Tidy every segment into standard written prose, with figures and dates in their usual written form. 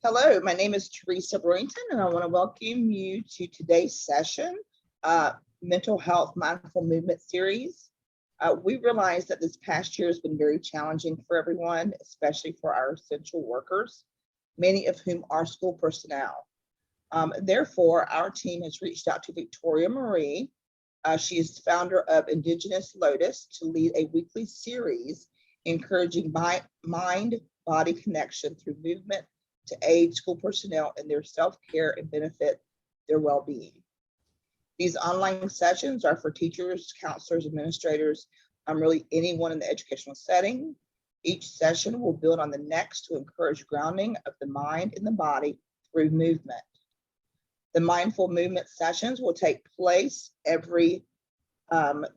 Hello, my name is Teresa Brewington, and I want to welcome you to today's session, Mental Health Mindful Movement Series. We realize that this past year has been very challenging for everyone, especially for our essential workers, many of whom are school personnel. Therefore, our team has reached out to Victoria Marie. She is founder of Indigenous Lotus to lead a weekly series encouraging mind-body connection through movement to aid school personnel in their self-care and benefit their well-being. These online sessions are for teachers, counselors, administrators, really anyone in the educational setting. Each session will build on the next to encourage grounding of the mind and the body through movement. The mindful movement sessions will take place every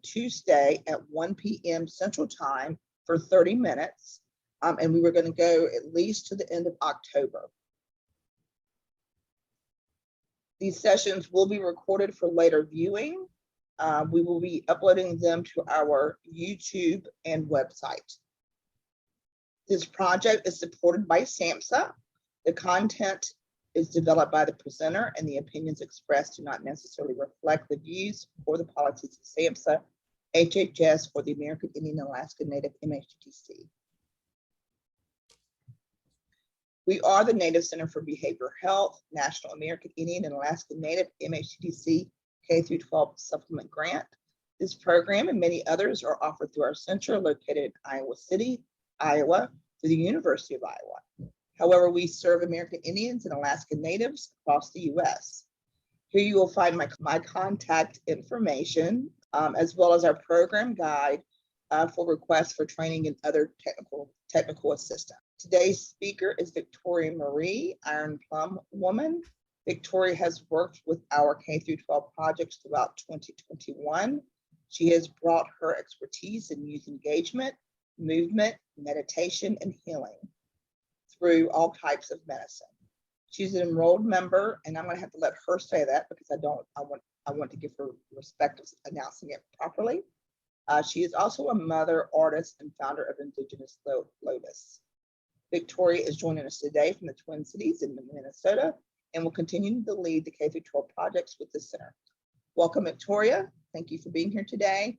Tuesday at 1 p.m. Central Time for 30 minutes. And we were going to go at least to the end of October. These sessions will be recorded for later viewing. We will be uploading them to our YouTube and website. This project is supported by SAMHSA. The content is developed by the presenter, and the opinions expressed do not necessarily reflect the views or the policies of SAMHSA, HHS, or the American Indian Alaska Native MHTC. We are the Native Center for Behavioral Health, National American Indian and Alaska Native MHTC K-12 supplement grant. This program and many others are offered through our center located in Iowa City, Iowa, through the University of Iowa. However, we serve American Indians and Alaska Natives across the U.S. Here you will find my contact information, as well as our program guide for requests for training and other technical assistance. Today's speaker is Victoria Marie, Iron Plum Woman. Victoria has worked with our K-12 projects throughout 2021. She has brought her expertise in youth engagement, movement, meditation, and healing through all types of medicine. She's an enrolled member, and I'm going to have to let her say that because I want to give her respect of announcing it properly. She is also a mother, artist, and founder of Indigenous Lotus. Victoria is joining us today from the Twin Cities in Minnesota and will continue to lead the K-12 projects with the center. Welcome, Victoria. Thank you for being here today.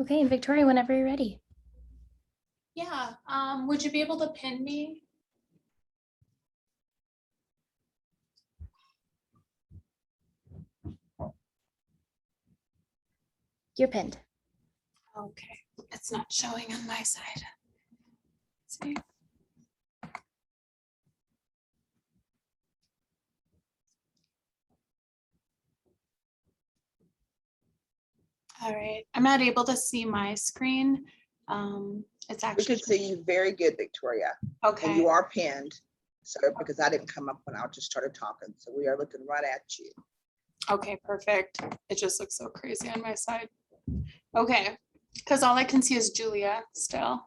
Okay, and Victoria, whenever you're ready. Yeah, would you be able to pin me? You're pinned. Okay, it's not showing on my side. Let's see. All right, I'm not able to see my screen. It's actually. We can see you very good, Victoria. Okay. And you are pinned, so because I didn't come up when I just started talking, so we are looking right at you. Okay, perfect. It just looks so crazy on my side. Okay, because all I can see is Julia still.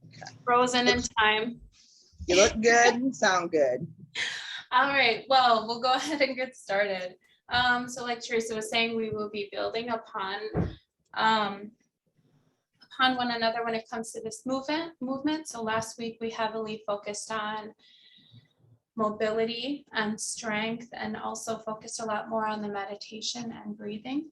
Okay. Frozen in time. You look good and sound good. All right, well, we'll go ahead and get started. So like Teresa was saying, we will be building upon one another when it comes to this movement. So last week we heavily focused on mobility and strength, and also focused a lot more on the meditation and breathing.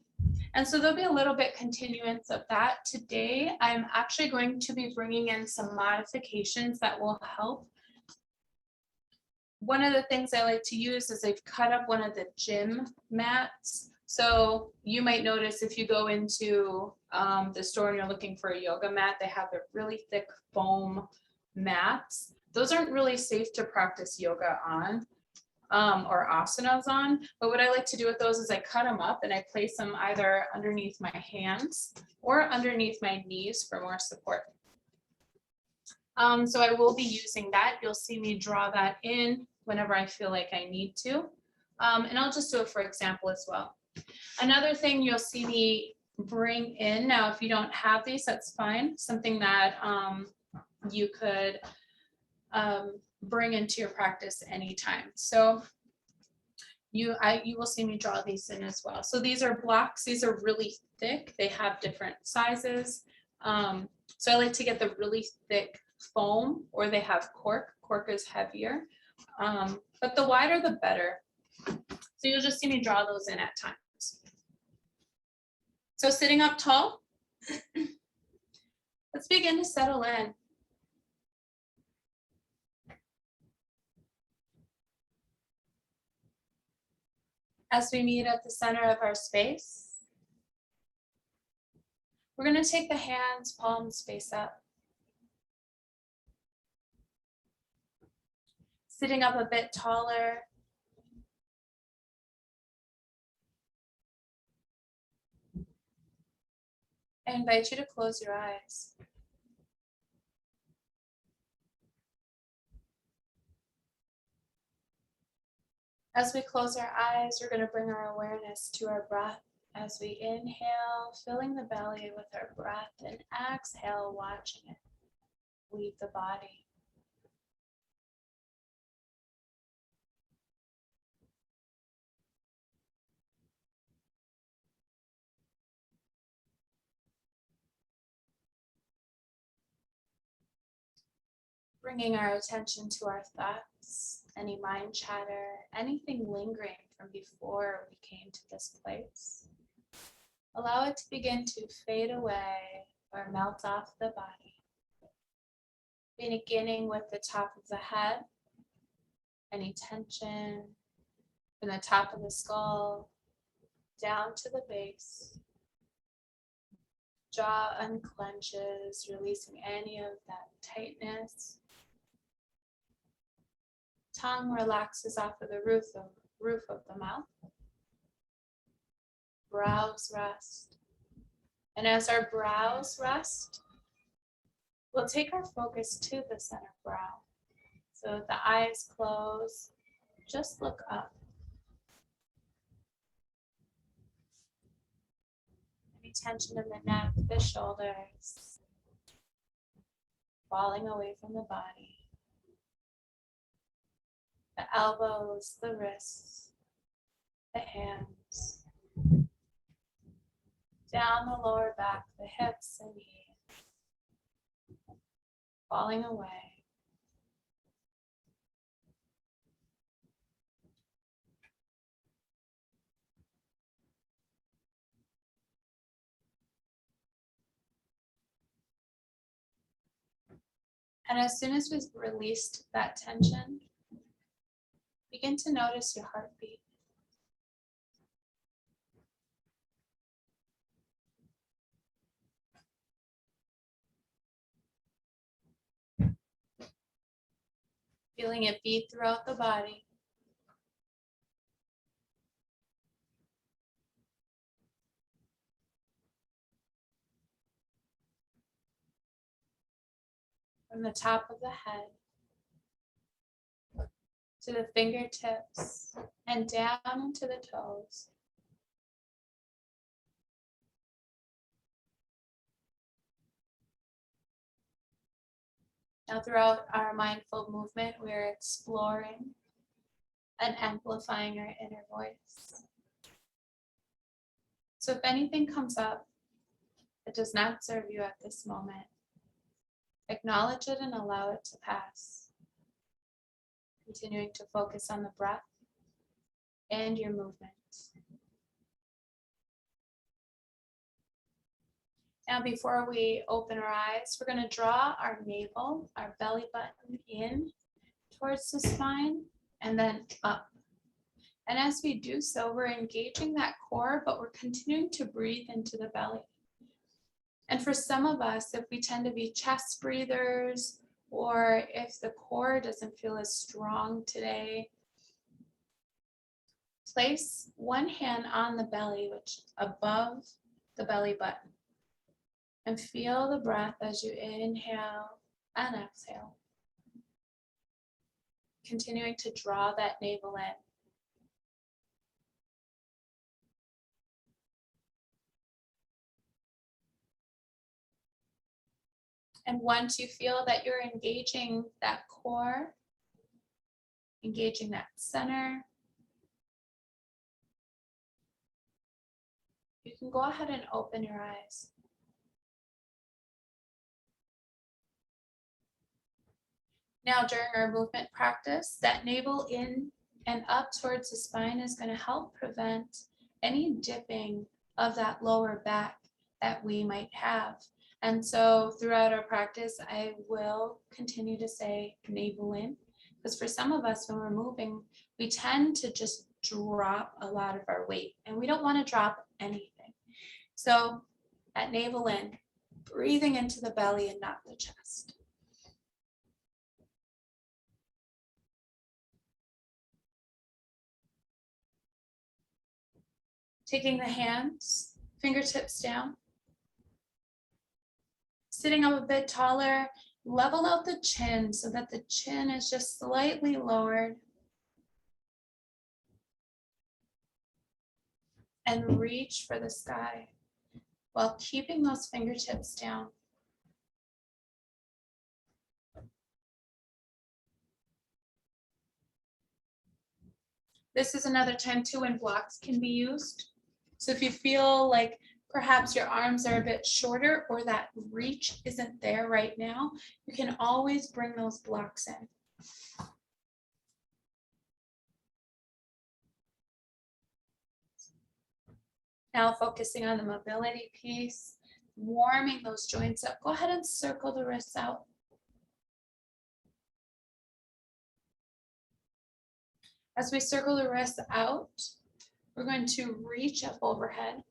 And so there'll be a little bit continuance of that. Today, I'm actually going to be bringing in some modifications that will help. One of the things I like to use is I've cut up one of the gym mats. So you might notice if you go into the store and you're looking for a yoga mat, they have the really thick foam mats. Those aren't really safe to practice yoga on or asanas on. But what I like to do with those is I cut them up and I place them either underneath my hands or underneath my knees for more support. So I will be using that. You'll see me draw that in whenever I feel like I need to. And I'll just do it for example as well. Another thing you'll see me bring in, now if you don't have these, that's fine. Something that you could bring into your practice anytime. So you will see me draw these in as well. So these are blocks. These are really thick. They have different sizes. So I like to get the really thick foam, or they have cork. Cork is heavier, but the wider the better. So you'll just see me draw those in at times. So sitting up tall, let's begin to settle in. As we meet at the center of our space, we're going to take the hands, palms face up. Sitting up a bit taller. I invite you to close your eyes. As we close our eyes, we're going to bring our awareness to our breath as we inhale, filling the belly with our breath, and exhale, watching it leave the body. Bringing our attention to our thoughts, any mind chatter, anything lingering from before we came to this place. Allow it to begin to fade away or melt off the body. Beginning with the top of the head, any tension from the top of the skull down to the base. Jaw unclenches, releasing any of that tightness. Tongue relaxes off of the roof of the mouth. Brows rest. And as our brows rest, we'll take our focus to the center brow. So with the eyes closed, just look up. Any tension in the neck, the shoulders, falling away from the body. The elbows, the wrists, the hands, down the lower back, the hips and knees, falling away. And as soon as we've released that tension, begin to notice your heartbeat. Feeling it beat throughout the body. From the top of the head to the fingertips and down into the toes. Now throughout our mindful movement, we're exploring and amplifying our inner voice. So if anything comes up that does not serve you at this moment, acknowledge it and allow it to pass. Continuing to focus on the breath and your movement. Now, before we open our eyes, we're going to draw our navel, our belly button in towards the spine and then up. And as we do so, we're engaging that core, but we're continuing to breathe into the belly. And for some of us, if we tend to be chest breathers, or if the core doesn't feel as strong today, place one hand on the belly, which above the belly button, and feel the breath as you inhale and exhale. Continuing to draw that navel in. And once you feel that you're engaging that core, engaging that center, You can go ahead and open your eyes. Now, during our movement practice, that navel in and up towards the spine is going to help prevent any dipping of that lower back that we might have. And so throughout our practice, I will continue to say navel in, because for some of us, when we're moving, we tend to just drop a lot of our weight, and we don't want to drop anything. So at navel in, breathing into the belly and not the chest. Taking the hands, fingertips down. Sitting up a bit taller, level out the chin so that the chin is just slightly lowered. And reach for the sky while keeping those fingertips down. This is another time too when blocks can be used. So if you feel like perhaps your arms are a bit shorter or that reach isn't there right now, you can always bring those blocks in. Now focusing on the mobility piece, warming those joints up. Go ahead and circle the wrists out. As we circle the wrists out, we're going to reach up overhead.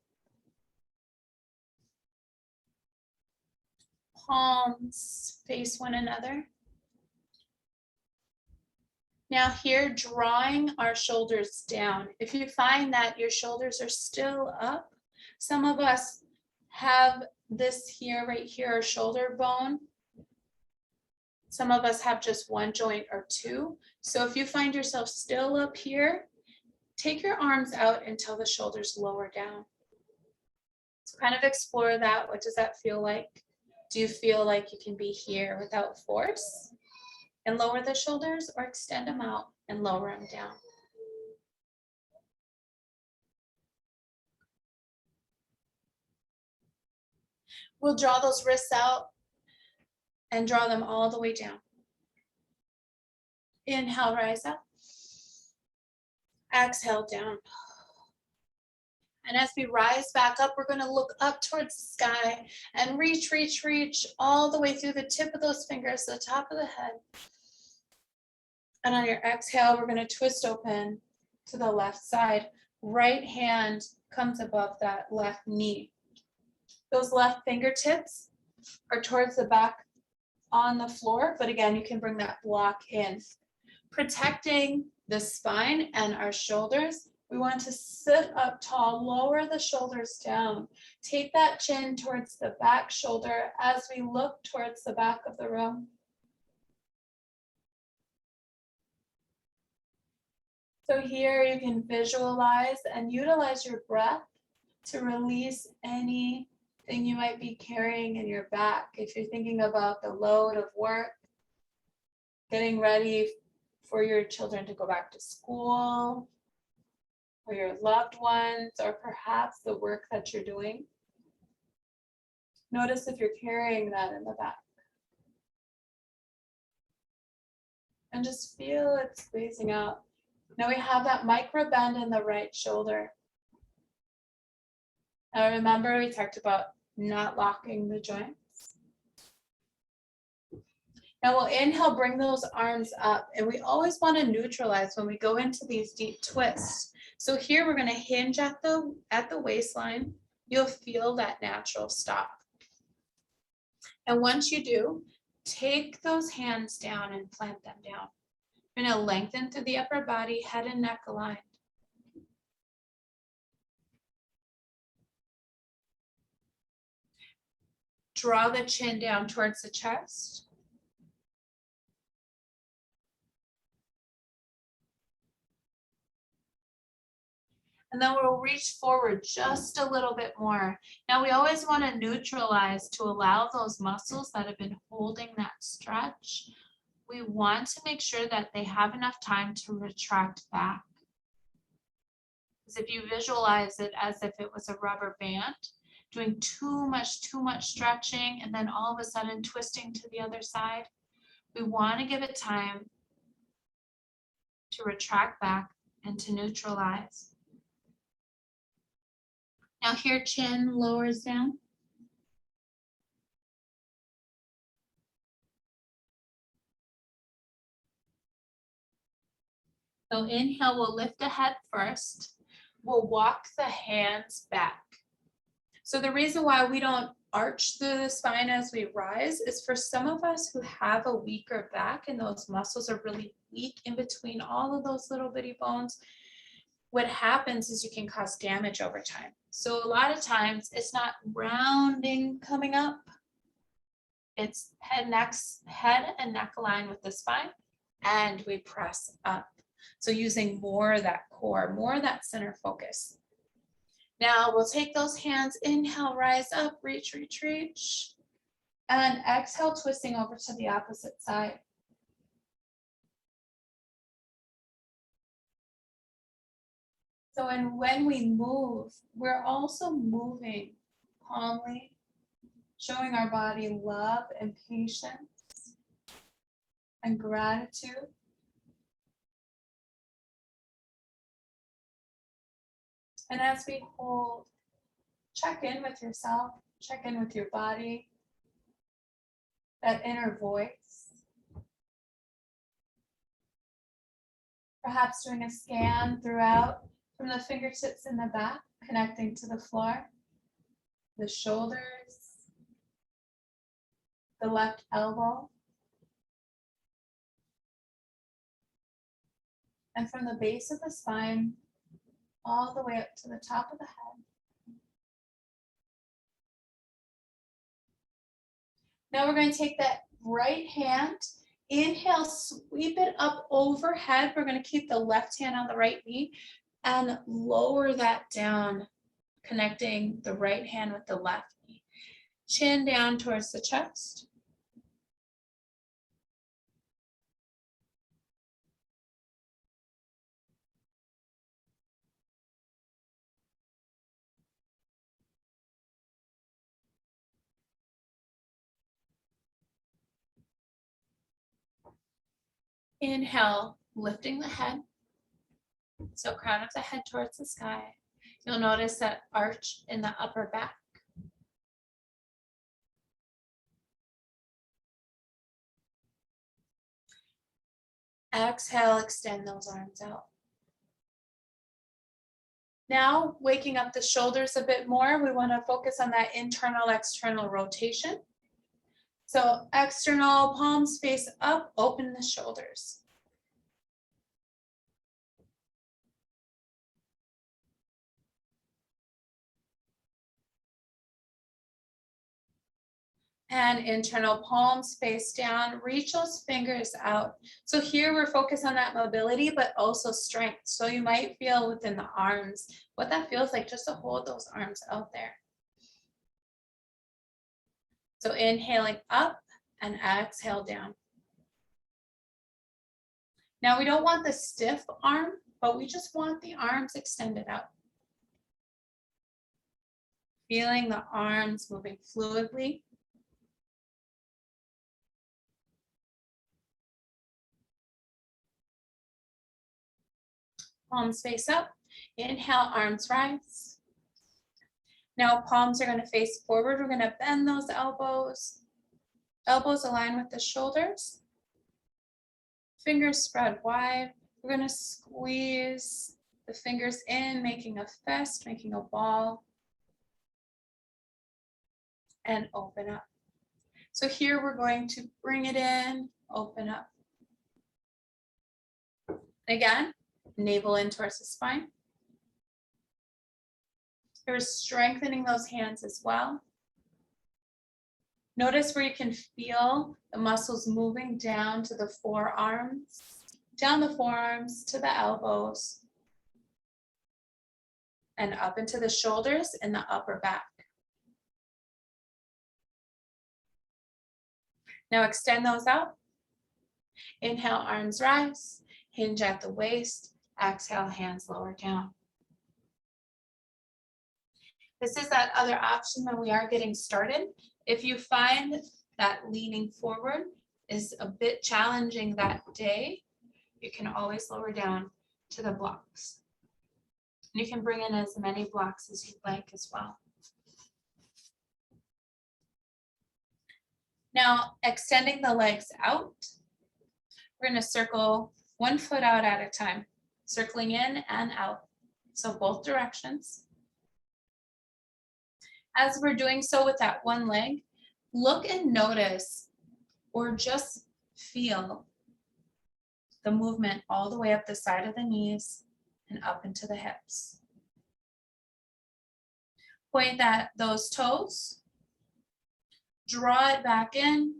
Palms face one another. Now here, drawing our shoulders down. If you find that your shoulders are still up, some of us have this here, right here, our shoulder bone. Some of us have just one joint or two. So if you find yourself still up here, take your arms out until the shoulders lower down. So kind of explore that. What does that feel like? Do you feel like you can be here without force and lower the shoulders, or extend them out and lower them down? We'll draw those wrists out and draw them all the way down. Inhale, rise up. Exhale, down. And as we rise back up, we're going to look up towards the sky and reach, reach, reach all the way through the tip of those fingers to the top of the head. And on your exhale, we're going to twist open to the left side. Right hand comes above that left knee. Those left fingertips are towards the back on the floor, but again, you can bring that block in. Protecting the spine and our shoulders, we want to sit up tall, lower the shoulders down. Take that chin towards the back shoulder as we look towards the back of the room. So here you can visualize and utilize your breath to release anything you might be carrying in your back. If you're thinking about the load of work, getting ready for your children to go back to school, or your loved ones, or perhaps the work that you're doing. Notice if you're carrying that in the back. And just feel it squeezing out. Now we have that micro bend in the right shoulder. Now remember, we talked about not locking the joints. Now we'll inhale, bring those arms up, and we always want to neutralize when we go into these deep twists. So here we're going to hinge at the waistline. You'll feel that natural stop. And once you do, take those hands down and plant them down. We're going to lengthen through the upper body, head and neck aligned. Draw the chin down towards the chest. And then we'll reach forward just a little bit more. Now we always want to neutralize to allow those muscles that have been holding that stretch. We want to make sure that they have enough time to retract back. is if you visualize it as if it was a rubber band, doing too much stretching, and then all of a sudden twisting to the other side. We want to give it time to retract back and to neutralize. Now here, chin lowers down. So inhale, we'll lift the head first. We'll walk the hands back. So the reason why we don't arch the spine as we rise is for some of us who have a weaker back and those muscles are really weak in between all of those little bitty bones, what happens is you can cause damage over time. So a lot of times it's not rounding coming up. It's head and neck aligned with the spine, and we press up. So using more of that core, more of that center focus. Now we'll take those hands, inhale, rise up, reach, reach, reach. And exhale, twisting over to the opposite side. So when we move, we're also moving calmly, showing our body love and patience and gratitude. And as we hold, check in with yourself, check in with your body, that inner voice. Perhaps doing a scan throughout from the fingertips in the back, connecting to the floor, the shoulders, the left elbow, and from the base of the spine all the way up to the top of the head. Now we're going to take that right hand, inhale, sweep it up overhead. We're going to keep the left hand on the right knee and lower that down, connecting the right hand with the left knee. Chin down towards the chest. Inhale, lifting the head. So crown of the head towards the sky. You'll notice that arch in the upper back. Exhale, extend those arms out. Now, waking up the shoulders a bit more, we want to focus on that internal, external rotation. So external, palms face up, open the shoulders. And internal, palms face down, reach those fingers out. So here we're focused on that mobility, but also strength. So you might feel within the arms, what that feels like just to hold those arms out there. So inhaling up and exhale down. Now we don't want the stiff arm, but we just want the arms extended out. Feeling the arms moving fluidly. Palms face up. Inhale, arms rise. Now palms are going to face forward. We're going to bend those elbows. Elbows align with the shoulders. Fingers spread wide. We're going to squeeze the fingers in, making a fist, making a ball. And open up. So here we're going to bring it in, open up. Again, navel in towards the spine. We're strengthening those hands as well. Notice where you can feel the muscles moving down to the forearms, down the forearms to the elbows, and up into the shoulders and the upper back. Now extend those out. Inhale, arms rise, hinge at the waist. Exhale, hands lower down. This is that other option when we are getting started. If you find that leaning forward is a bit challenging that day, you can always lower down to the blocks. You can bring in as many blocks as you'd like as well. Now, extending the legs out, we're going to circle 1 foot out at a time, circling in and out. So both directions. As we're doing so with that one leg, look and notice or just feel the movement all the way up the side of the knees and up into the hips. Point those toes, draw it back in,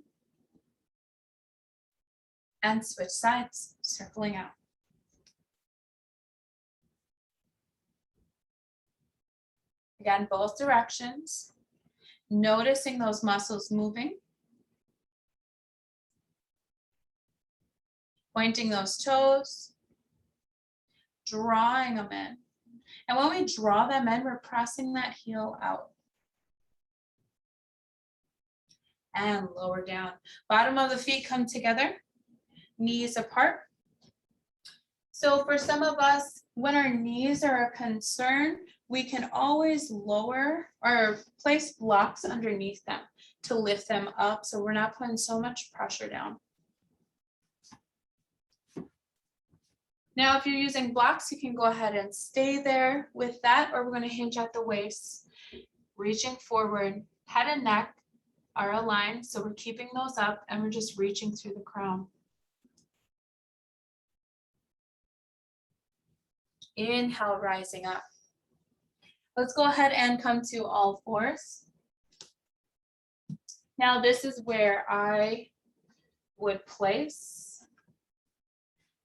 and switch sides, circling out. Again, both directions, noticing those muscles moving, pointing those toes, drawing them in. And when we draw them in, we're pressing that heel out. And lower down. Bottom of the feet come together, knees apart. So for some of us, when our knees are a concern, we can always lower or place blocks underneath them to lift them up so we're not putting so much pressure down. Now, if you're using blocks, you can go ahead and stay there with that, or we're going to hinge at the waist, reaching forward, head and neck are aligned, so we're keeping those up and we're just reaching through the crown. Inhale, rising up. Let's go ahead and come to all fours. Now this is where I would place,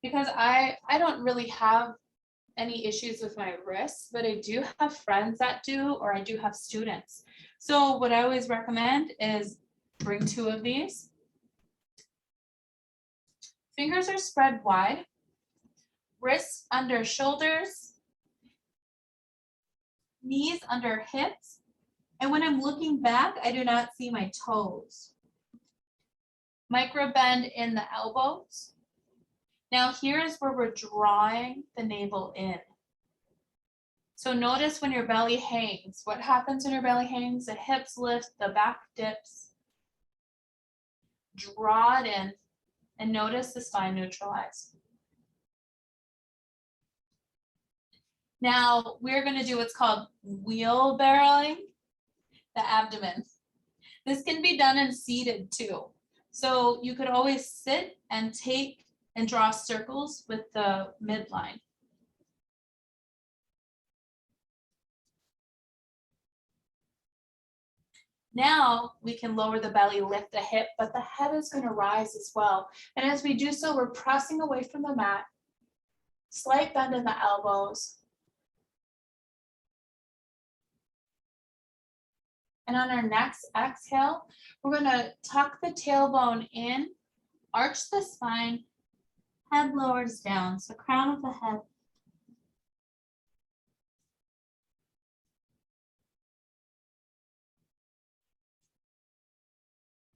because I don't really have any issues with my wrists, but I do have friends that do, or I do have students. So what I always recommend is bring 2 of these. Fingers are spread wide, wrists under shoulders, knees under hips, and when I'm looking back, I do not see my toes. Micro bend in the elbows. Now here's where we're drawing the navel in. So notice when your belly hangs, what happens when your belly hangs? The hips lift, the back dips. Draw it in and notice the spine neutralize. Now we're going to do what's called wheelbarrowing the abdomen. This can be done in seated too. So you could always sit and take and draw circles with the midline. Now we can lower the belly, lift the hip, but the head is going to rise as well. And as we do so, we're pressing away from the mat, slight bend in the elbows. And on our next exhale, we're going to tuck the tailbone in, arch the spine, head lowers down, so crown of the head.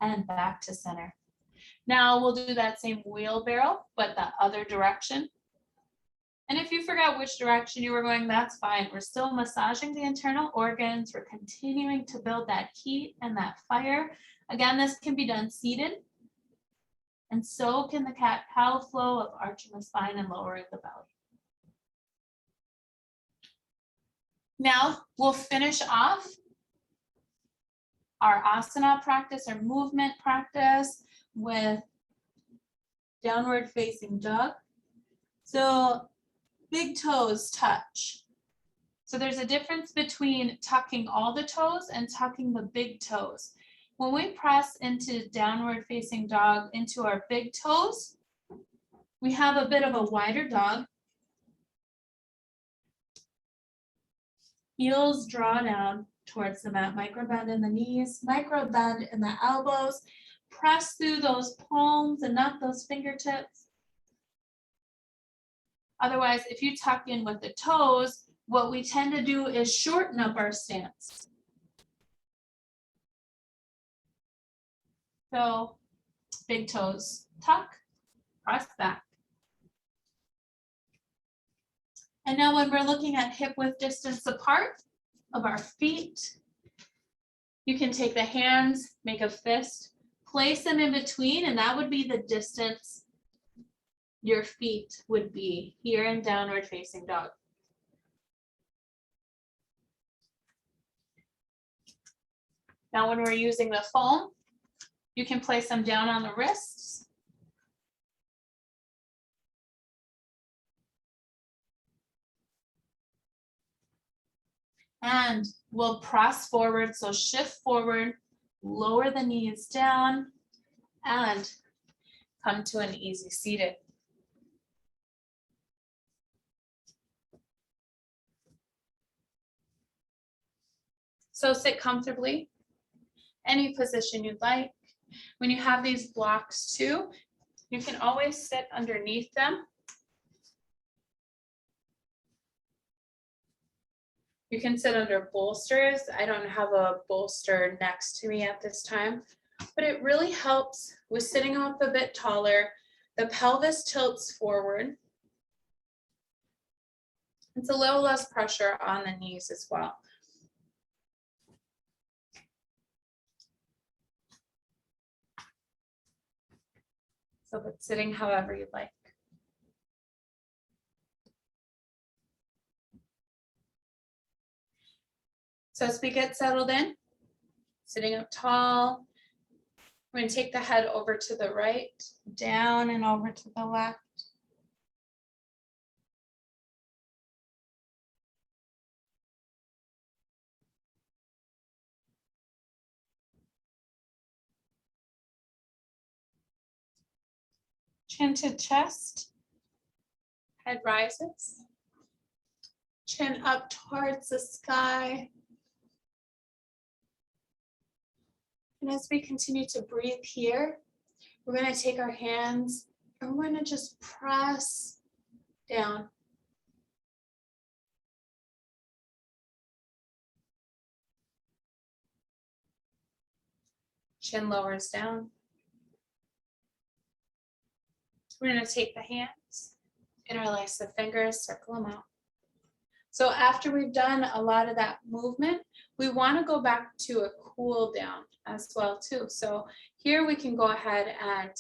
And back to center. Now we'll do that same wheelbarrow, but the other direction. And if you forgot which direction you were going, that's fine. We're still massaging the internal organs. We're continuing to build that heat and that fire. Again, this can be done seated. And so can the cat-cow flow of arching the spine and lowering the belly. Now we'll finish off our asana practice, our movement practice with downward facing dog. So big toes touch. So there's a difference between tucking all the toes and tucking the big toes. When we press into downward facing dog into our big toes, we have a bit of a wider dog. Heels draw down towards the mat, micro bend in the knees, micro bend in the elbows, press through those palms and not those fingertips. Otherwise, if you tuck in with the toes, what we tend to do is shorten up our stance. So big toes tuck, press back. And now when we're looking at hip width distance apart of our feet, you can take the hands, make a fist, place them in between, and that would be the distance your feet would be here in downward facing dog. Now when we're using the foam, you can place them down on the wrists. And we'll press forward, so shift forward, lower the knees down, and come to an easy seated. So sit comfortably, any position you'd like. When you have these blocks too, you can always sit underneath them. You can sit under bolsters. I don't have a bolster next to me at this time, but it really helps with sitting up a bit taller. The pelvis tilts forward. It's a little less pressure on the knees as well. So but sitting however you'd like. So as we get settled in, sitting up tall, we're going to take the head over to the right, down and over to the left. Chin to chest, head rises, chin up towards the sky. And as we continue to breathe here, we're going to take our hands and we're going to just press down. Chin lowers down. We're going to take the hands, interlace the fingers, circle them out. So after we've done a lot of that movement, we want to go back to a cool down as well too. So here we can go ahead and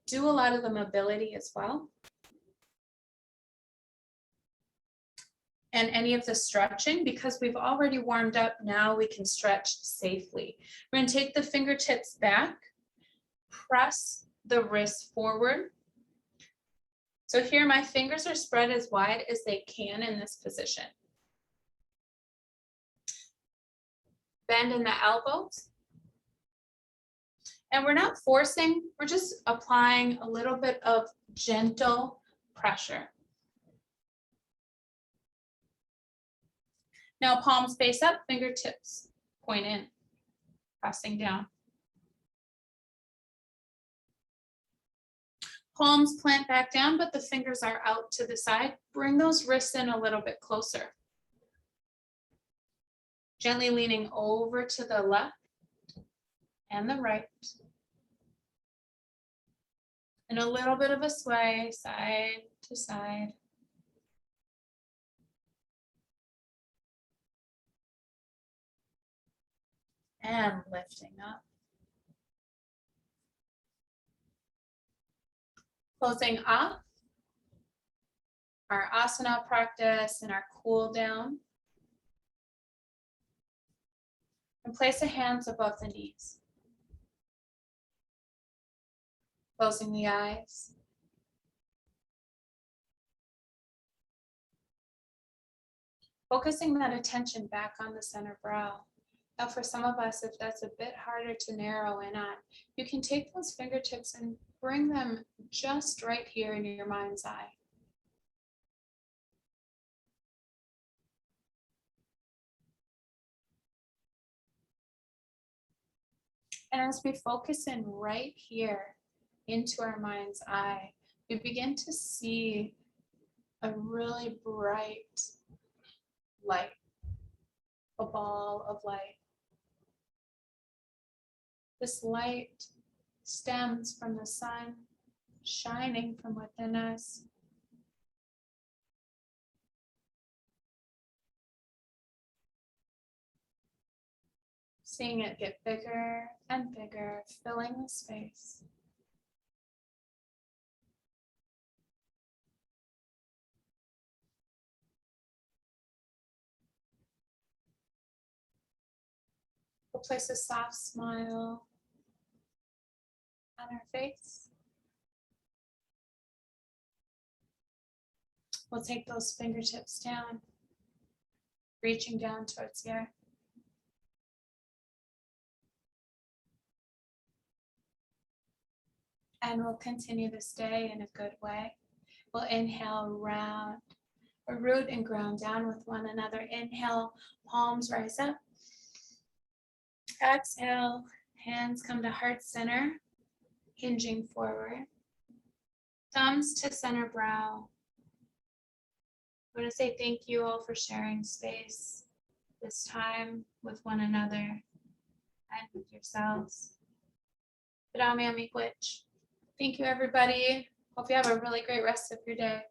do a lot of the mobility as well. And any of the stretching, because we've already warmed up, now we can stretch safely. We're going to take the fingertips back, press the wrists forward. So here my fingers are spread as wide as they can in this position. Bend in the elbows. And we're not forcing, we're just applying a little bit of gentle pressure. Now palms face up, fingertips point in, pressing down. Palms plant back down, but the fingers are out to the side. Bring those wrists in a little bit closer. Gently leaning over to the left and the right. And a little bit of a sway, side to side. And lifting up. Closing off our asana practice and our cool down. And place the hands above the knees. Closing the eyes. Focusing that attention back on the center brow. Now for some of us, if that's a bit harder to narrow in on, you can take those fingertips and bring them just right here in your mind's eye. And as we focus in right here into our mind's eye, we begin to see a really bright light, a ball of light. This light stems from the sun shining from within us. Seeing it get bigger and bigger, filling the space. We'll place a soft smile on our face. We'll take those fingertips down, reaching down towards the earth. And we'll continue this day in a good way. We'll inhale round, or root and ground down with one another. Inhale, palms rise up. Exhale, hands come to heart center, hinging forward. Thumbs to center brow. I want to say thank you all for sharing space this time with one another and with yourselves. Padame Amikwich. Thank you, everybody. Hope you have a really great rest of your day.